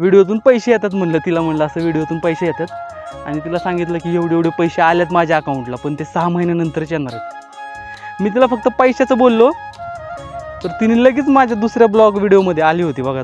व्हिडिओतून पैसे येतात म्हणलं, तिला म्हणलं असं व्हिडिओतून पैसे येतात आणि तिला सांगितलं की एवढे एवढे पैसे आलेत माझ्या अकाउंटला, पण ते 6 महिन्यानंतरच येणार आहेत. मी तिला फक्त पैशाचं बोललो तर तिने लगेच माझ्या दुसऱ्या ब्लॉग व्हिडिओमध्ये आली होती बघा.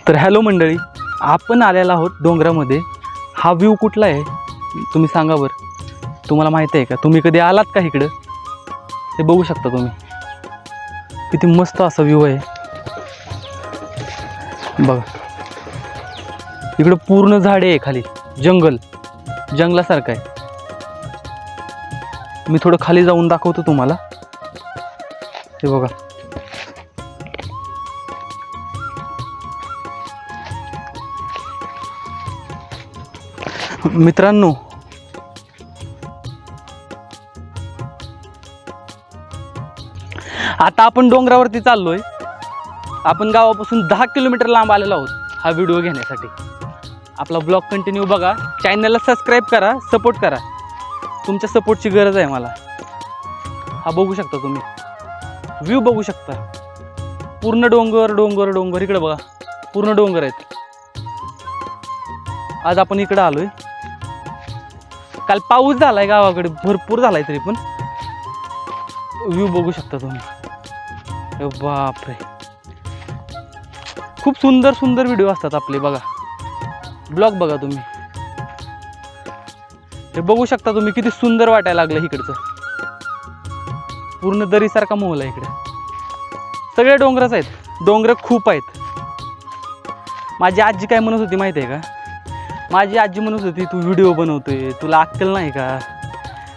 तर हॅलो मंडळी, आपण आलेला आहोत डोंगरामध्ये. हा व्ह्यू कुठला आहे तुम्ही सांगा बरं. तुम्हाला माहिती आहे का? तुम्ही कधी आलात का इकडं? हे बघू शकता तुम्ही, किती मस्त असा व्ह्यू आहे बघा. इकडं पूर्ण झाडे आहे, खाली जंगलासारखं आहे. मी थोडं खाली जाऊन दाखवतो तुम्हाला. हे बघा, मित्रांनो आता आपण डोंगरावरती चाललोय. आपण गावापासून 10 किलोमीटर लांब आलेलो आहोत हा व्हिडिओ घेण्यासाठी. आपला ब्लॉग कंटिन्यू बघा, चॅनलला सबस्क्राईब करा, सपोर्ट करा. तुमच्या सपोर्टची गरज आहे मला. हा बघू शकता तुम्ही व्ह्यू, बघू शकता पूर्ण डोंगर डोंगर डोंगर. इकडे बघा, पूर्ण डोंगर आहेत. आज आपण इकडे आलोय. काल पाऊस झालाय गावाकडे, भरपूर झालाय, तरी पण व्ह्यू बघू शकता तुम्ही. बापरे, खूप सुंदर सुंदर व्हिडिओ असतात आपले बघा. ब्लॉग बघा तुम्ही, हे बघू शकता तुम्ही किती सुंदर वाटायला लागलं. इकडचं पूर्ण दरीसारखा माहोल आहे. इकडे सगळे डोंगरच आहेत, डोंगर खूप आहेत. माझी आजी काय म्हणत होती माहिती आहे का? माझी आजी म्हणत होती, तू व्हिडिओ बनवतोय, तुला अक्कल नाही का?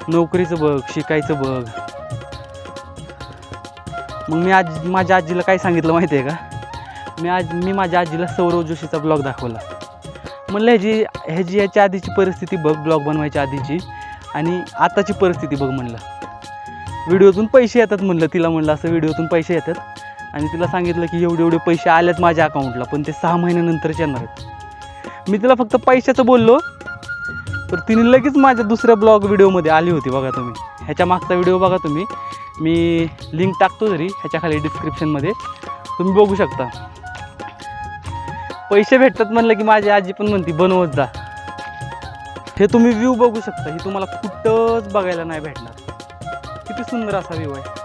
नोकरीचं बघ, शिकायचं बघ. मग मी माझ्या आजीला काय सांगितलं माहिती आहे का? मी माझ्या आजीला सौरव जोशीचा ब्लॉग दाखवला. म्हणलं ह्याच्या आधीची परिस्थिती बघ, ब्लॉग बनवायच्या आधीची आणि आताची परिस्थिती बघ. म्हणलं व्हिडिओतून पैसे येतात म्हणलं, तिला म्हणलं असं व्हिडिओतून पैसे येतात आणि तिला सांगितलं की एवढे एवढे पैसे आलेत माझ्या अकाउंटला, पण ते 6 महिन्यानंतरच येणार आहेत. मी तिला फक्त पैशाचं बोललो तर तिने लगेच माझ्या दुसऱ्या ब्लॉग व्हिडिओमध्ये आली होती बघा. तुम्ही ह्याच्या मागचा व्हिडिओ बघा तुम्ही, मी लिंक टाकतो जरी ह्याच्या खाली डिस्क्रिप्शनमध्ये, तुम्ही बघू शकता. पैसे भेटतात म्हणलं की माझी आजी पण म्हणते बनवत जा. हे तुम्ही व्ह्यू बघू शकता, हे तुम्हाला कुठंच बघायला नाही भेटणार. किती सुंदर असा व्ह्यू आहे.